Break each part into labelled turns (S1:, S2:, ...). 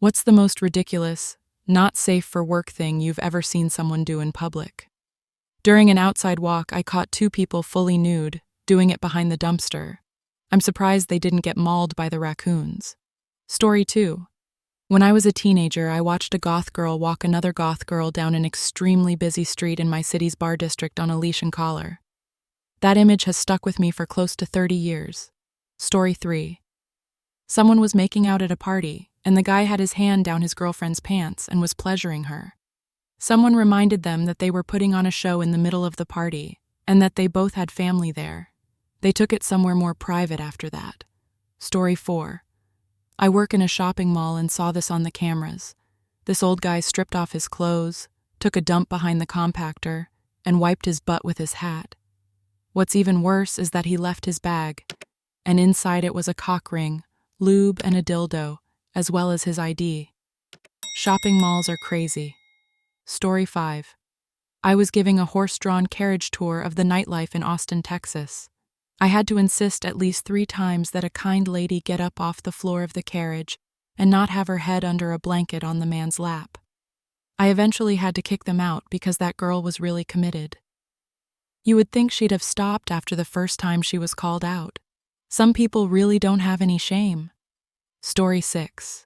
S1: What's the most ridiculous, not safe for work thing you've ever seen someone do in public? During an outside walk, I caught two people fully nude, doing it behind the dumpster. I'm surprised they didn't get mauled by the raccoons. Story 2. When I was a teenager, I watched a goth girl walk another goth girl down an extremely busy street in my city's bar district on a leash and collar. That image has stuck with me for close to 30 years. Story 3. Someone was making out at a party, and the guy had his hand down his girlfriend's pants and was pleasuring her. Someone reminded them that they were putting on a show in the middle of the party, and that they both had family there. They took it somewhere more private after that. Story 4. I work in a shopping mall and saw this on the cameras. This old guy stripped off his clothes, took a dump behind the compactor, and wiped his butt with his hat. What's even worse is that he left his bag, and inside it was a cock ring, lube, and a dildo, as well as his ID. Shopping malls are crazy. Story 5. I was giving a horse-drawn carriage tour of the nightlife in Austin, Texas. I had to insist at least 3 times that a kind lady get up off the floor of the carriage and not have her head under a blanket on the man's lap. I eventually had to kick them out because that girl was really committed. You would think she'd have stopped after the first time she was called out. Some people really don't have any shame. Story 6.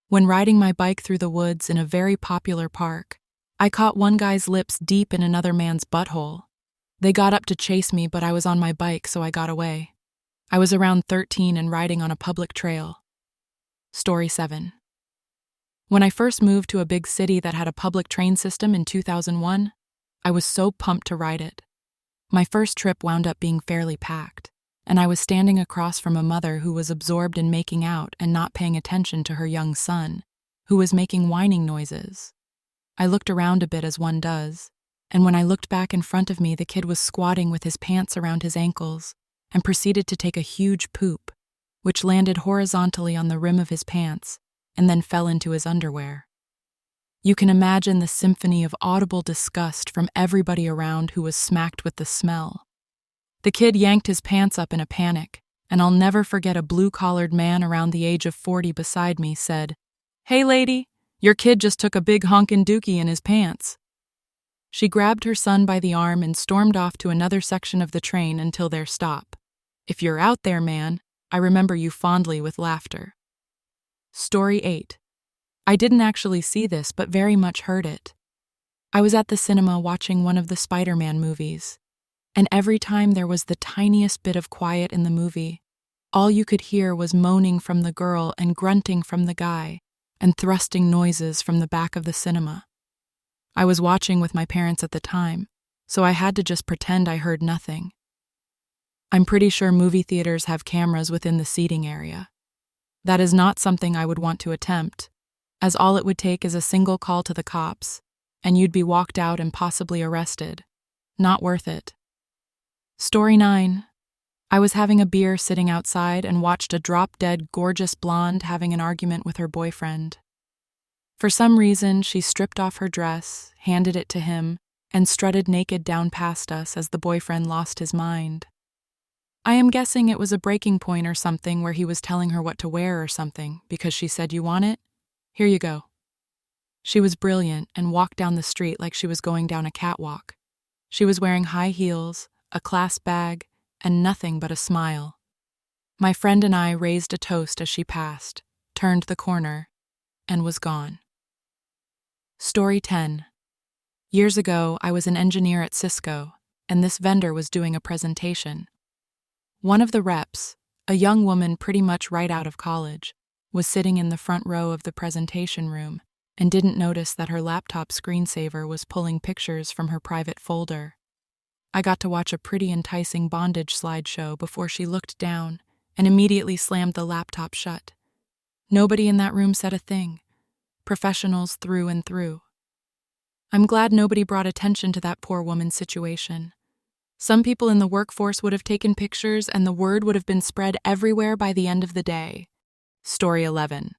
S1: When riding my bike through the woods in a very popular park, I caught one guy's lips deep in another man's butthole. They got up to chase me, but I was on my bike, so I got away. I was around 13 and riding on a public trail. Story 7. When I first moved to a big city that had a public train system in 2001, I was so pumped to ride it. My first trip wound up being fairly packed, and I was standing across from a mother who was absorbed in making out and not paying attention to her young son, who was making whining noises. I looked around a bit as one does, and when I looked back in front of me, the kid was squatting with his pants around his ankles and proceeded to take a huge poop, which landed horizontally on the rim of his pants and then fell into his underwear. You can imagine the symphony of audible disgust from everybody around who was smacked with the smell. The kid yanked his pants up in a panic, and I'll never forget a blue-collared man around the age of 40 beside me said, "Hey lady, your kid just took a big honkin' dookie in his pants." She grabbed her son by the arm and stormed off to another section of the train until their stop. If you're out there, man, I remember you fondly with laughter. Story 8. I didn't actually see this, but very much heard it. I was at the cinema watching one of the Spider-Man movies, and every time there was the tiniest bit of quiet in the movie, all you could hear was moaning from the girl and grunting from the guy, and thrusting noises from the back of the cinema. I was watching with my parents at the time, so I had to just pretend I heard nothing. I'm pretty sure movie theaters have cameras within the seating area. That is not something I would want to attempt, as all it would take is a single call to the cops, and you'd be walked out and possibly arrested. Not worth it. Story 9. I was having a beer sitting outside and watched a drop-dead gorgeous blonde having an argument with her boyfriend. For some reason, she stripped off her dress, handed it to him, and strutted naked down past us as the boyfriend lost his mind. I am guessing it was a breaking point or something where he was telling her what to wear or something because she said, "You want it? Here you go." She was brilliant and walked down the street like she was going down a catwalk. She was wearing high heels, a clasp bag, and nothing but a smile. My friend and I raised a toast as she passed, turned the corner, and was gone. Story 10. Years ago, I was an engineer at Cisco, and this vendor was doing a presentation. One of the reps, a young woman pretty much right out of college, was sitting in the front row of the presentation room and didn't notice that her laptop screensaver was pulling pictures from her private folder. I got to watch a pretty enticing bondage slideshow before she looked down and immediately slammed the laptop shut. Nobody in that room said a thing. Professionals through and through. I'm glad nobody brought attention to that poor woman's situation. Some people in the workforce would have taken pictures and the word would have been spread everywhere by the end of the day. Story 11.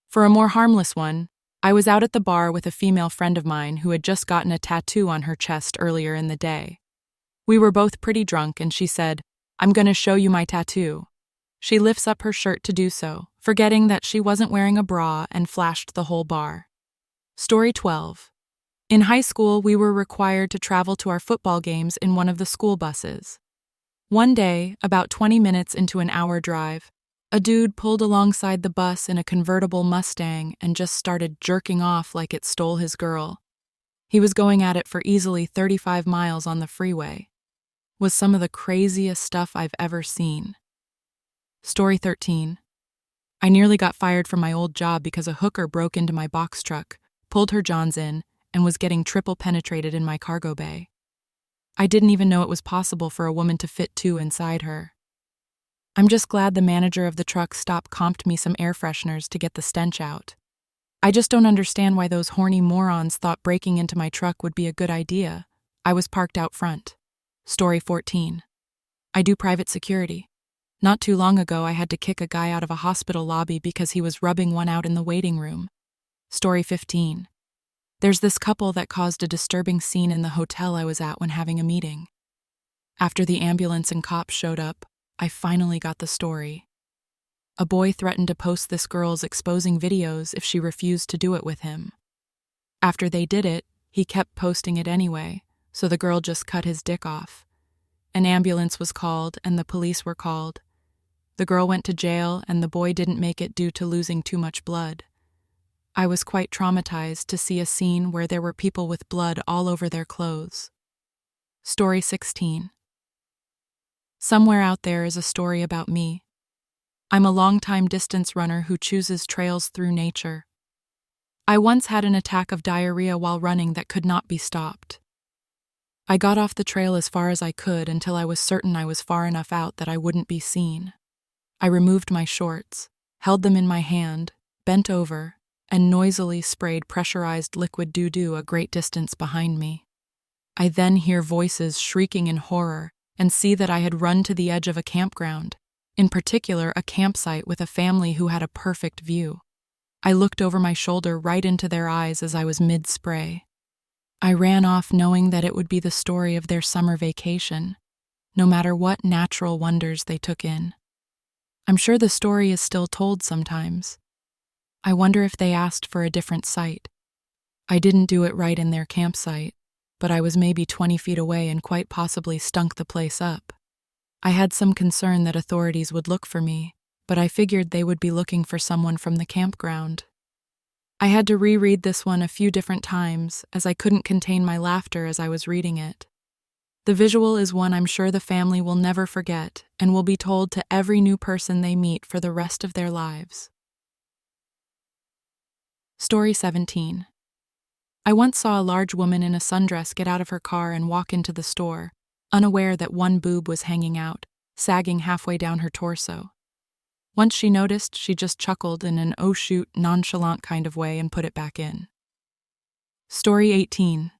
S1: For a more harmless one, I was out at the bar with a female friend of mine who had just gotten a tattoo on her chest earlier in the day. We were both pretty drunk and she said, "I'm going to show you my tattoo." She lifts up her shirt to do so, forgetting that she wasn't wearing a bra and flashed the whole bar. Story 12. In high school, we were required to travel to our football games in one of the school buses. One day, about 20 minutes into an hour drive, a dude pulled alongside the bus in a convertible Mustang and just started jerking off like it stole his girl. He was going at it for easily 35 miles on the freeway. Was some of the craziest stuff I've ever seen. Story 13. I nearly got fired from my old job because a hooker broke into my box truck, pulled her johns in, and was getting triple penetrated in my cargo bay. I didn't even know it was possible for a woman to fit two inside her. I'm just glad the manager of the truck stopped comped me some air fresheners to get the stench out. I just don't understand why those horny morons thought breaking into my truck would be a good idea. I was parked out front. Story 14. I do private security. Not too long ago, I had to kick a guy out of a hospital lobby because he was rubbing one out in the waiting room. Story 15. There's this couple that caused a disturbing scene in the hotel I was at when having a meeting. After the ambulance and cops showed up, I finally got the story. A boy threatened to post this girl's exposing videos if she refused to do it with him. After they did it, he kept posting it anyway, so the girl just cut his dick off. An ambulance was called and the police were called. The girl went to jail and the boy didn't make it due to losing too much blood. I was quite traumatized to see a scene where there were people with blood all over their clothes. Story 16. Somewhere out there is a story about me. I'm a long-time distance runner who chooses trails through nature. I once had an attack of diarrhea while running that could not be stopped. I got off the trail as far as I could until I was certain I was far enough out that I wouldn't be seen. I removed my shorts, held them in my hand, bent over, and noisily sprayed pressurized liquid doo-doo a great distance behind me. I then hear voices shrieking in horror and see that I had run to the edge of a campground, in particular a campsite with a family who had a perfect view. I looked over my shoulder right into their eyes as I was mid-spray. I ran off knowing that it would be the story of their summer vacation, no matter what natural wonders they took in. I'm sure the story is still told sometimes. I wonder if they asked for a different site. I didn't do it right in their campsite, but I was maybe 20 feet away and quite possibly stunk the place up. I had some concern that authorities would look for me, but I figured they would be looking for someone from the campground. I had to reread this one a few different times as I couldn't contain my laughter as I was reading it. The visual is one I'm sure the family will never forget and will be told to every new person they meet for the rest of their lives. Story 17. I once saw a large woman in a sundress get out of her car and walk into the store, unaware that one boob was hanging out, sagging halfway down her torso. Once she noticed, she just chuckled in an oh shoot, nonchalant kind of way and put it back in. Story 18.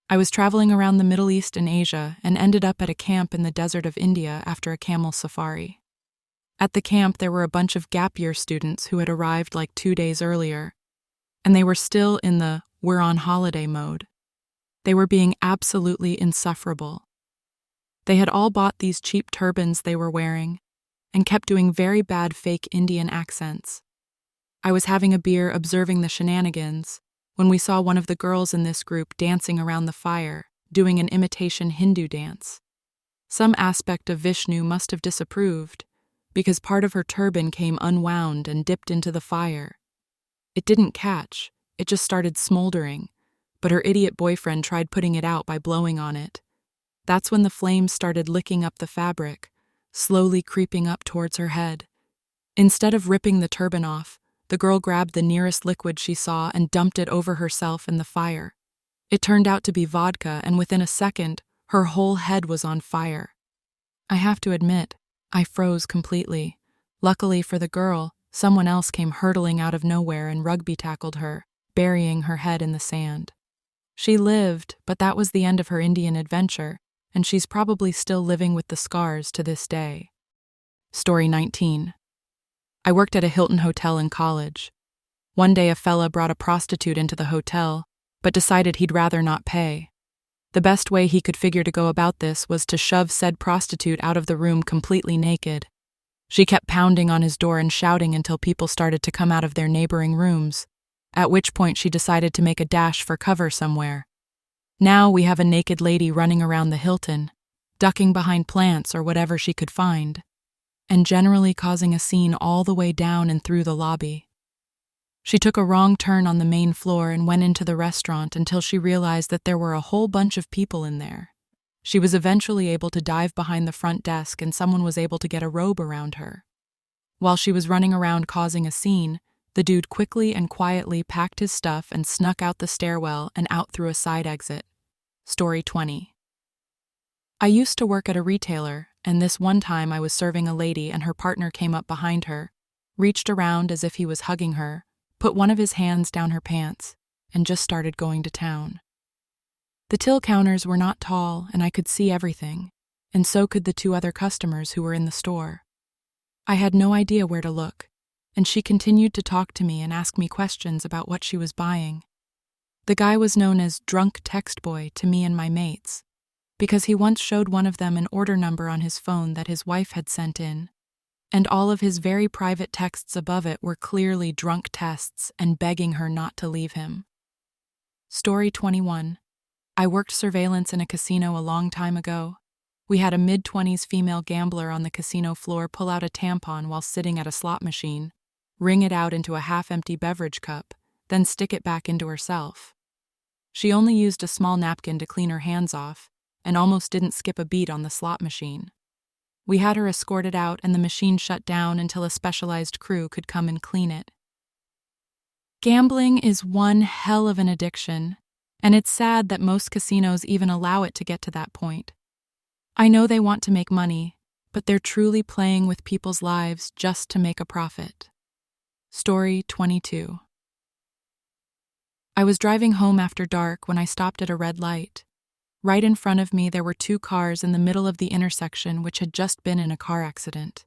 S1: I was traveling around the Middle East and Asia and ended up at a camp in the desert of India after a camel safari. At the camp, there were a bunch of gap year students who had arrived like 2 days earlier, and they were still in the we're on holiday mode. They were being absolutely insufferable. They had all bought these cheap turbans they were wearing and kept doing very bad fake Indian accents. I was having a beer observing the shenanigans when we saw one of the girls in this group dancing around the fire, doing an imitation Hindu dance. Some aspect of Vishnu must have disapproved, because part of her turban came unwound and dipped into the fire. It didn't catch, it just started smoldering, but her idiot boyfriend tried putting it out by blowing on it. That's when the flames started licking up the fabric, slowly creeping up towards her head. Instead of ripping the turban off, the girl grabbed the nearest liquid she saw and dumped it over herself in the fire. It turned out to be vodka, and within a second, her whole head was on fire. I have to admit, I froze completely. Luckily for the girl, someone else came hurtling out of nowhere and rugby tackled her, burying her head in the sand. She lived, but that was the end of her Indian adventure, and she's probably still living with the scars to this day. Story 19. I worked at a Hilton hotel in college. One day a fella brought a prostitute into the hotel, but decided he'd rather not pay. The best way he could figure to go about this was to shove said prostitute out of the room completely naked. She kept pounding on his door and shouting until people started to come out of their neighboring rooms, at which point she decided to make a dash for cover somewhere. Now we have a naked lady running around the Hilton, ducking behind plants or whatever she could find, and generally causing a scene all the way down and through the lobby. She took a wrong turn on the main floor and went into the restaurant until she realized that there were a whole bunch of people in there. She was eventually able to dive behind the front desk and someone was able to get a robe around her. While she was running around causing a scene, the dude quickly and quietly packed his stuff and snuck out the stairwell and out through a side exit. Story 20. I used to work at a retailer, and this one time I was serving a lady and her partner came up behind her, reached around as if he was hugging her, put one of his hands down her pants, and just started going to town. The till counters were not tall and I could see everything, and so could the two other customers who were in the store. I had no idea where to look, and she continued to talk to me and ask me questions about what she was buying. The guy was known as Drunk Text Boy to me and my mates, because he once showed one of them an order number on his phone that his wife had sent in, and all of his very private texts above it were clearly drunk texts and begging her not to leave him. Story 21. I worked surveillance in a casino a long time ago. We had a mid-20s female gambler on the casino floor pull out a tampon while sitting at a slot machine, wring it out into a half-empty beverage cup, then stick it back into herself. She only used a small napkin to clean her hands off, and almost didn't skip a beat on the slot machine. We had her escorted out and the machine shut down until a specialized crew could come and clean it. Gambling is one hell of an addiction, and it's sad that most casinos even allow it to get to that point. I know they want to make money, but they're truly playing with people's lives just to make a profit. Story 22. I was driving home after dark when I stopped at a red light. Right in front of me there were two cars in the middle of the intersection which had just been in a car accident.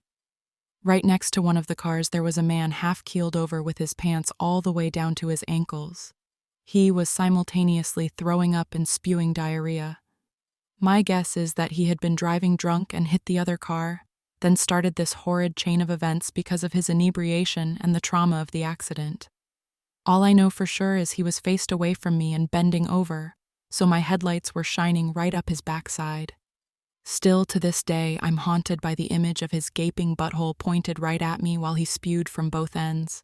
S1: Right next to one of the cars there was a man half-keeled over with his pants all the way down to his ankles. He was simultaneously throwing up and spewing diarrhea. My guess is that he had been driving drunk and hit the other car, then started this horrid chain of events because of his inebriation and the trauma of the accident. All I know for sure is he was faced away from me and bending over, so my headlights were shining right up his backside. Still to this day, I'm haunted by the image of his gaping butthole pointed right at me while he spewed from both ends.